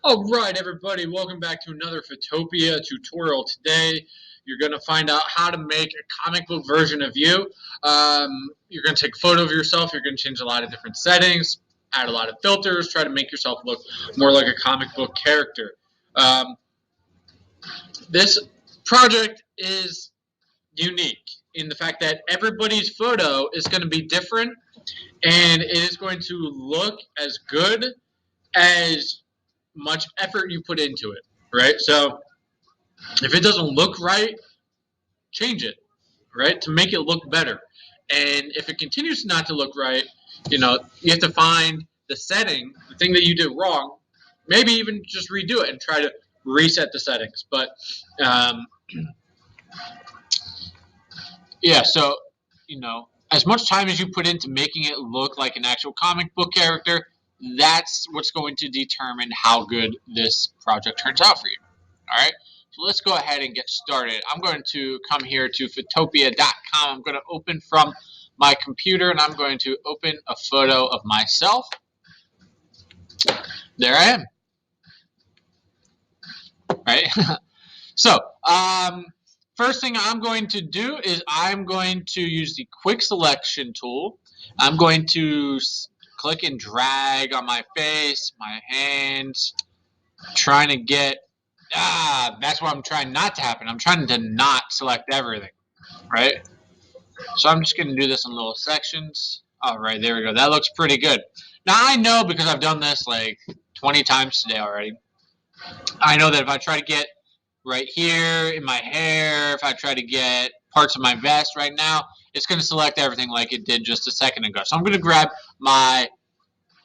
Alright everybody, welcome back to another Photopia tutorial. Today you're going to find out how to make a comic book version of you. You're going to take a photo of yourself, you're going to change a lot of different settings, add a lot of filters, try to make yourself look more like a comic book character. This project is unique in the fact that everybody's photo is going to be different and it is going to look as good as much effort you put into it, right? So if it doesn't look right, change it, right, to make it look better. And if it continues not to look right, you have to find the setting, the thing that you did wrong, maybe even just redo it and try to reset the settings. But yeah, so as much time as you put into making it look like an actual comic book character, that's what's going to determine how good this project turns out for you. All right, so let's go ahead and get started. I'm going to come here to photopia.com. I'm going to open from my computer and I'm going to open a photo of myself. There I am. Right. So first thing I'm going to do is I'm going to use the quick selection tool. I'm going to click and drag on my face, my hands, trying to get, that's what I'm trying not to happen. I'm trying to not select everything, right? So I'm just going to do this in little sections. All right, there we go. That looks pretty good. Now I know, because I've done this like 20 times today already, I know that if I try to get right here in my hair, if I try to get parts of my vest right now, it's going to select everything like it did just a second ago. So I'm going to grab my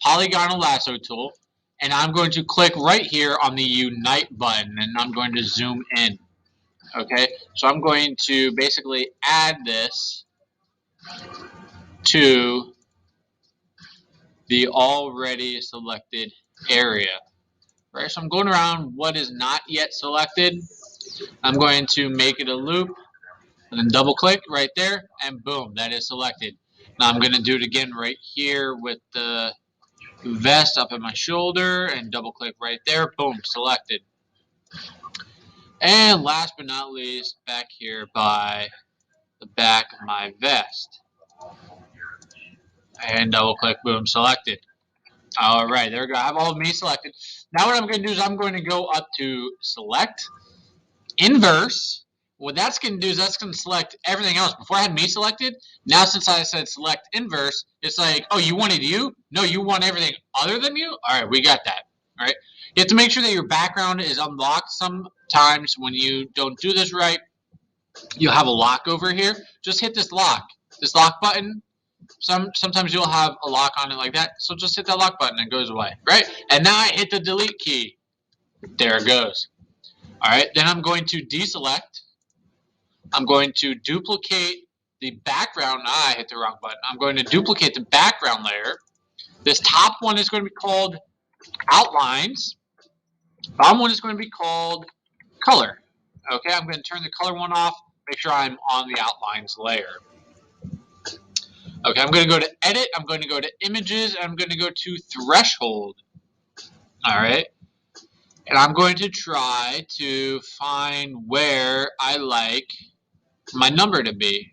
polygonal lasso tool and I'm going to click right here on the Unite button and I'm going to zoom in. Okay, so I'm going to basically add this to the already selected area. Right, so I'm going around what is not yet selected. I'm going to make it a loop and then double click right there and boom, that is selected. Now I'm going to do it again right here with the vest up at my shoulder and double click right there, boom, selected. And last but not least, back here by the back of my vest and double click, boom, selected. All right, there we go. I have all of me selected. Now what I'm going to do is I'm going to go up to select, inverse. What that's going to do is that's going to select everything else. Before I had me selected, now since I said select inverse, it's like, oh, you wanted you? No, you want everything other than you? All right, we got that. All right. You have to make sure that your background is unlocked. Sometimes when you don't do this right, you'll have a lock over here. Just hit this lock button. Sometimes you'll have a lock on it like that. So just hit that lock button and it goes away. Right? And now I hit the delete key. There it goes. All right. Then I'm going to deselect. I'm going to duplicate the background. I hit the wrong button. I'm going to duplicate the background layer. This top one is going to be called outlines. Bottom one is going to be called color. Okay, I'm going to turn the color one off. Make sure I'm on the outlines layer. Okay, I'm going to go to edit. I'm going to go to images. And I'm going to go to threshold. All right. And I'm going to try to find where I like my number to be.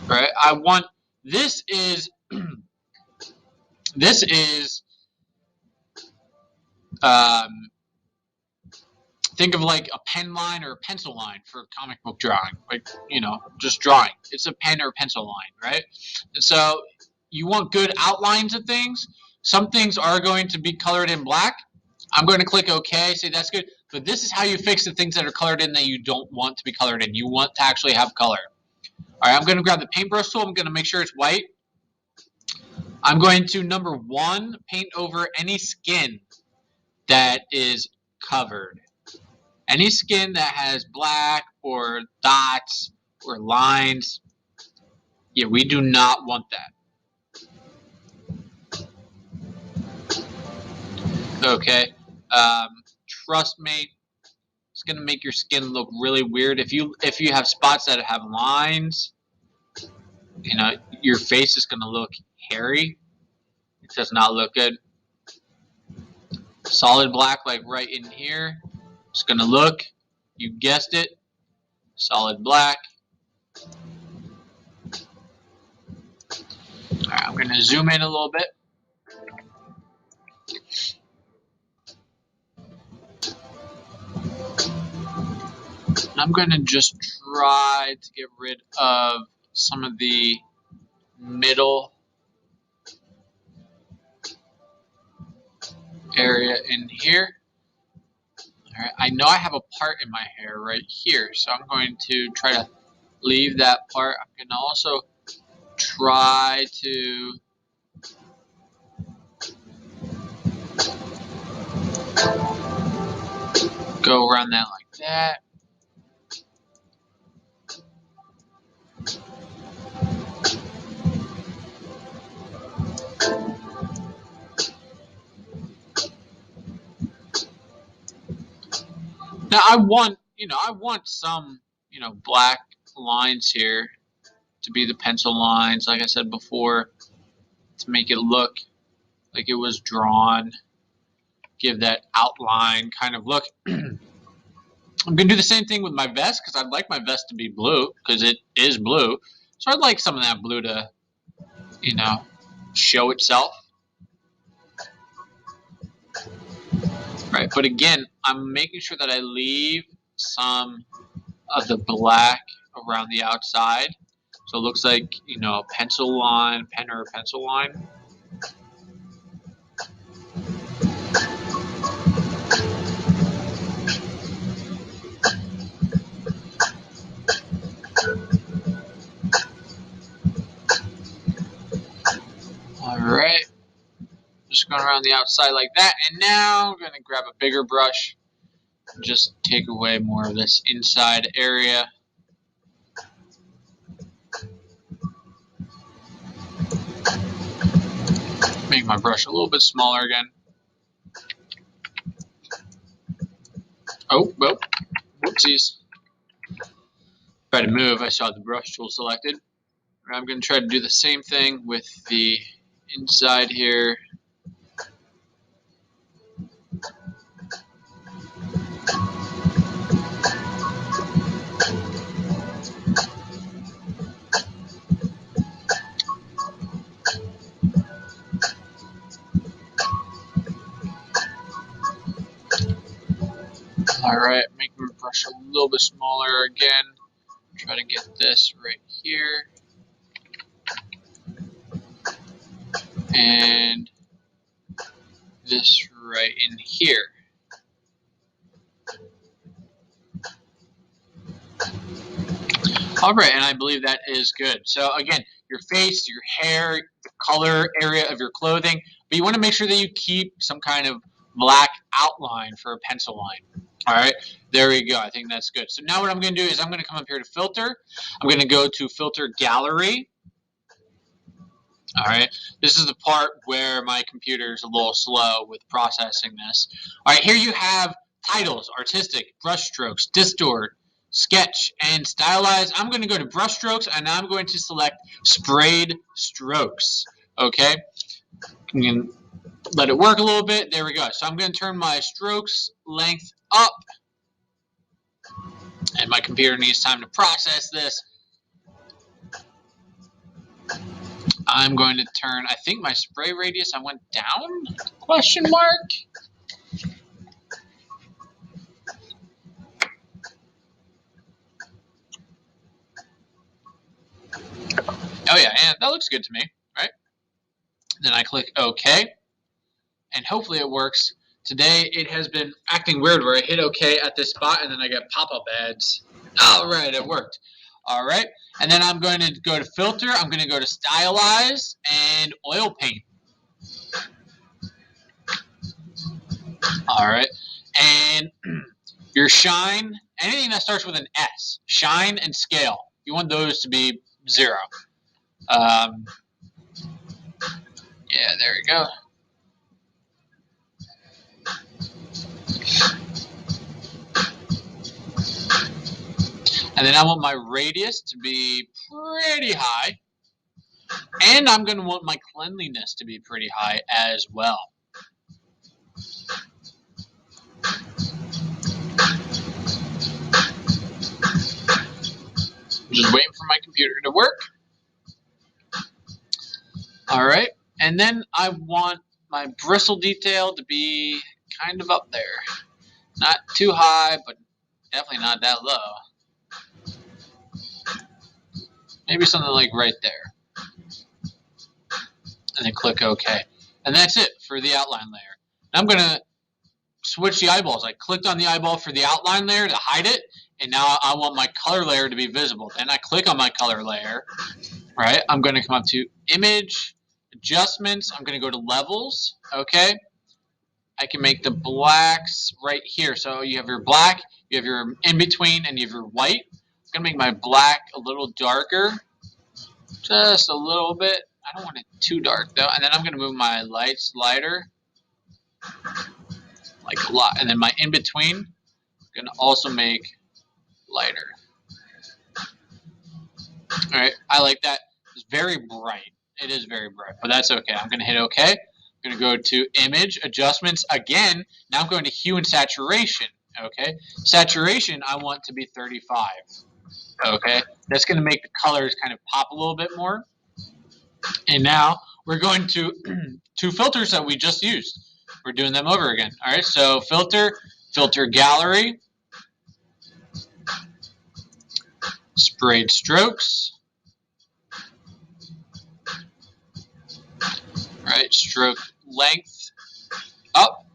Right? I want, this is think of like a pen line or a pencil line for comic book drawing, like, just drawing. It's a pen or pencil line, right? And so you want good outlines of things. Some things are going to be colored in black. I'm going to click OK, say that's good. But this is how you fix the things that are colored in that you don't want to be colored in. You want to actually have color. All right, I'm going to grab the paintbrush tool. I'm going to make sure it's white. I'm going to, number one, paint over any skin that is covered. Any skin that has black or dots or lines, yeah, we do not want that. Okay, trust me, it's gonna make your skin look really weird. If you have spots that have lines, your face is gonna look hairy. It does not look good. Solid black, like right in here. It's going to look, you guessed it, solid black. All right, I'm going to zoom in a little bit. I'm going to just try to get rid of some of the middle area in here. All right, I know I have a part in my hair right here, so I'm going to try to leave that part. I'm going to also try to go around that like that. Now I want some, black lines here to be the pencil lines, like I said before, to make it look like it was drawn, give that outline kind of look. I'm going to do the same thing with my vest because I'd like my vest to be blue because it is blue. So I'd like some of that blue to, show itself. Right, but again, I'm making sure that I leave some of the black around the outside. So it looks like, a pencil line, pen or a pencil line. All right, just going around the outside like that. And now I'm going to grab a bigger brush and just take away more of this inside area. Make my brush a little bit smaller again. Oh, well, whoopsies. Try to move, I saw the brush tool selected. I'm going to try to do the same thing with the inside here. Alright, make my brush a little bit smaller again. Try to get this right here. And this right in here. Alright, and I believe that is good. So again, your face, your hair, the color area of your clothing, but you want to make sure that you keep some kind of black outline for a pencil line. Alright, there we go. I think that's good. So now what I'm going to do is I'm going to come up here to filter. I'm going to go to filter gallery. Alright, this is the part where my computer is a little slow with processing this. Alright, here you have titles, artistic, brushstrokes, distort, sketch, and stylize. I'm going to go to brushstrokes and I'm going to select sprayed strokes. Okay, you can let it work a little bit. There we go. So I'm going to turn my strokes length up, and my computer needs time to process this. I'm going to turn, I think my spray radius, I went down? Question mark? Oh yeah, and that looks good to me, right? Then I click OK, and hopefully it works. Today it has been acting weird where I hit OK at this spot and then I get pop-up ads. All right, it worked. All right, and then I'm going to go to filter, I'm going to go to stylize and oil paint. All right, and your shine, anything that starts with an S, shine and scale, you want those to be 0. Yeah, there we go. And then I want my radius to be pretty high. And I'm going to want my cleanliness to be pretty high as well. Just waiting for my computer to work. Alright, and then I want my bristle detail to be kind of up there. Not too high, but definitely not that low. Maybe something like right there. And then click OK. And that's it for the outline layer. Now I'm going to switch the eyeballs. I clicked on the eyeball for the outline layer to hide it, and now I want my color layer to be visible. Then I click on my color layer. Right, I'm going to come up to Image, Adjustments. I'm going to go to Levels. Okay. I can make the blacks right here. So you have your black, you have your in-between, and you have your white. I'm going to make my black a little darker. Just a little bit. I don't want it too dark, though. And then I'm going to move my lights lighter. Like a lot. And then my in-between, I'm going to also make lighter. Alright, I like that. It's very bright. It is very bright, but that's okay. I'm going to hit OK. I'm going to go to Image, Adjustments again. Now I'm going to Hue and Saturation. Okay, saturation I want to be 35. Okay, that's going to make the colors kind of pop a little bit more. And now we're going to two filters that we just used. We're doing them over again. All right, so filter gallery, sprayed strokes. All right, stroke length up.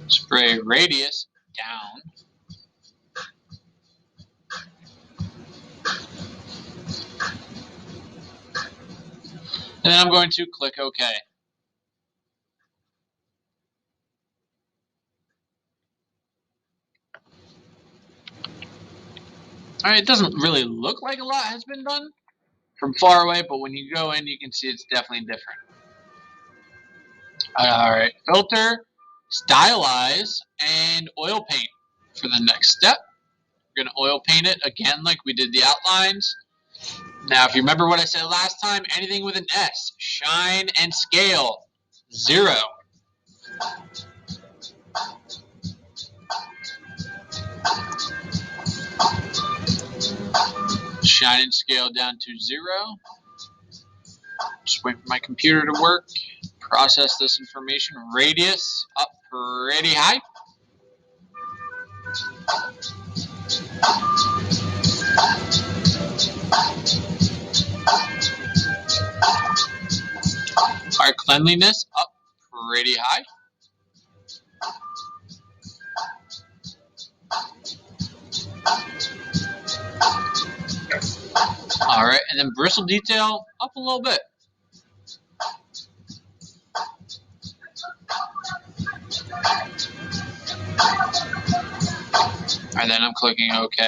Spray radius down. And then I'm going to click OK. All right, it doesn't really look like a lot has been done from far away, but when you go in, you can see it's definitely different. Alright, filter, stylize, and oil paint for the next step. We're going to oil paint it again like we did the outlines. Now, if you remember what I said last time, anything with an S, shine and scale, 0. Shine and scale down to 0. Just wait for my computer to work. Process this information. Radius up pretty high. Our cleanliness up pretty high. Alright, and then bristle detail up a little bit. And then I'm clicking OK.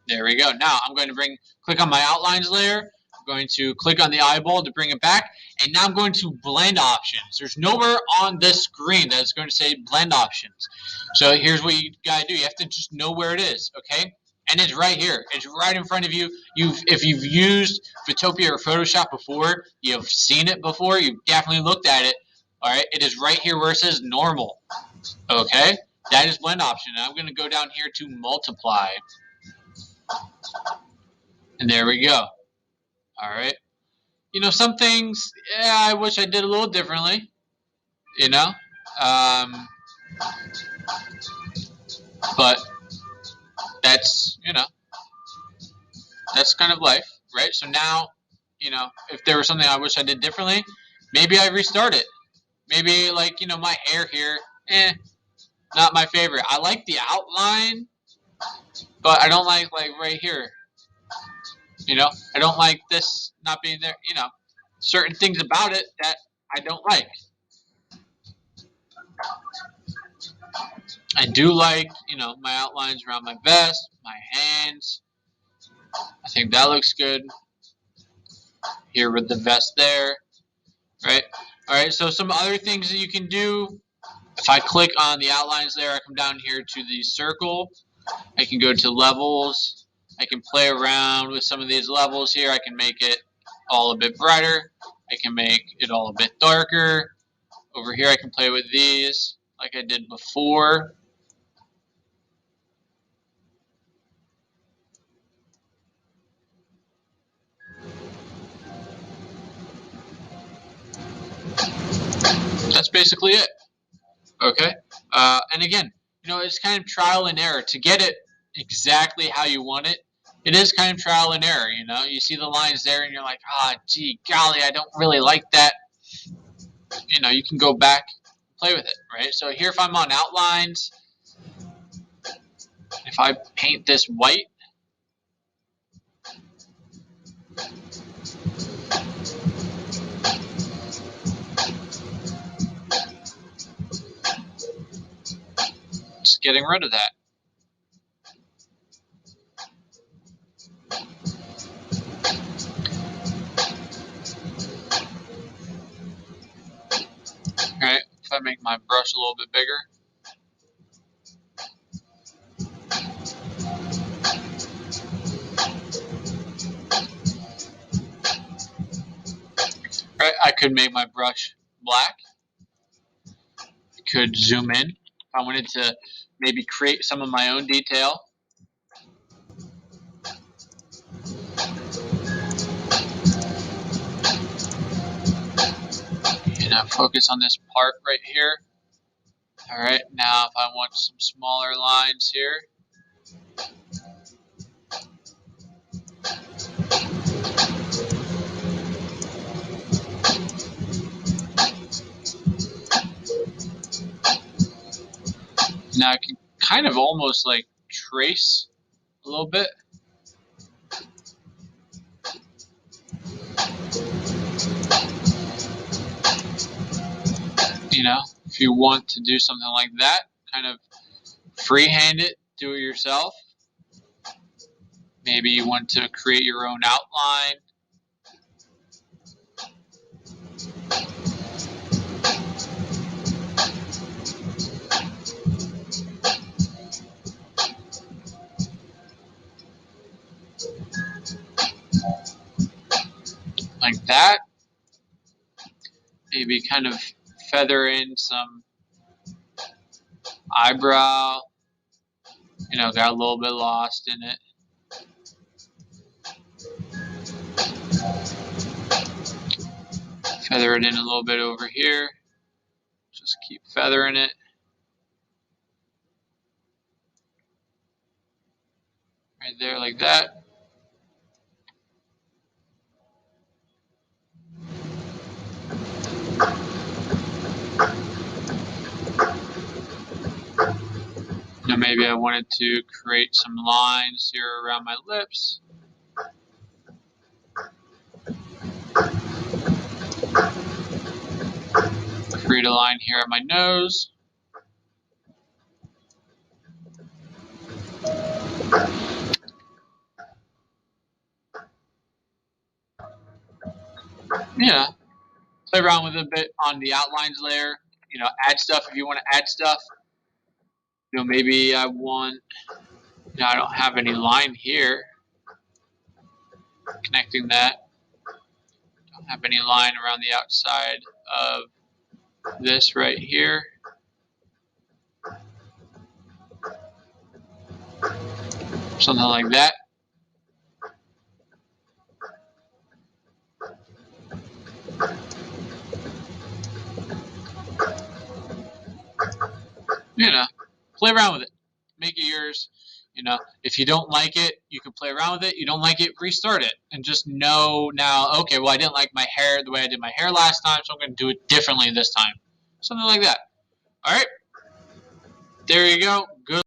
There we go. Now I'm going to click on my outlines layer. I'm going to click on the eyeball to bring it back. And now I'm going to blend options. There's nowhere on this screen that's going to say blend options. So here's what you got to do. You have to just know where it is, okay? And it's right here. It's right in front of you. If you've used Photopea or Photoshop before, you've seen it before, you've definitely looked at it. All right, it is right here where it says normal. Okay, that is blend option. And I'm going to go down here to multiply. And there we go. All right. You know, some things, yeah, I wish I did a little differently. You know, but that's that's kind of life, right? So now, if there was something I wish I did differently, maybe I restart it. Maybe like my hair here, not my favorite. I like the outline, but I don't like right here. I don't like this not being there. Certain things about it that I don't like. I do like, my outlines around my vest, my hands. I think that looks good. Here with the vest there, right? All right, so some other things that you can do. If I click on the outlines there, I come down here to the circle. I can go to levels. I can play around with some of these levels here. I can make it all a bit brighter. I can make it all a bit darker. Over here I can play with these like I did before. That's basically it. Okay. And again, it's kind of trial and error to get it exactly how you want it. It is kind of trial and error. You see the lines there, and you're like, gee, golly, I don't really like that. You can go back, play with it, right? So here, if I'm on outlines, if I paint this white, just getting rid of that. Right? If I make my brush a little bit bigger. Right? I could make my brush black. I could zoom in. If I wanted to maybe create some of my own detail. Focus on this part right here. Alright, now if I want some smaller lines here. Now I can kind of almost like trace a little bit. If you want to do something like that, kind of freehand it, do it yourself. Maybe you want to create your own outline. Like that. Maybe kind of feather in some eyebrow. Got a little bit lost in it. Feather it in a little bit over here. Just keep feathering it. Right there like that. Maybe I wanted to create some lines here around my lips. Create a line here at my nose. Play around with it a bit on the outlines layer. Add stuff if you want to add stuff. Maybe I want, I don't have any line here connecting that. Don't have any line around the outside of this right here. Something like that. Play around with it. Make it yours. If you don't like it, you can play around with it. You don't like it, restart it. And just know now, okay, well, I didn't like my hair the way I did my hair last time, so I'm going to do it differently this time. Something like that. All right. There you go. Good.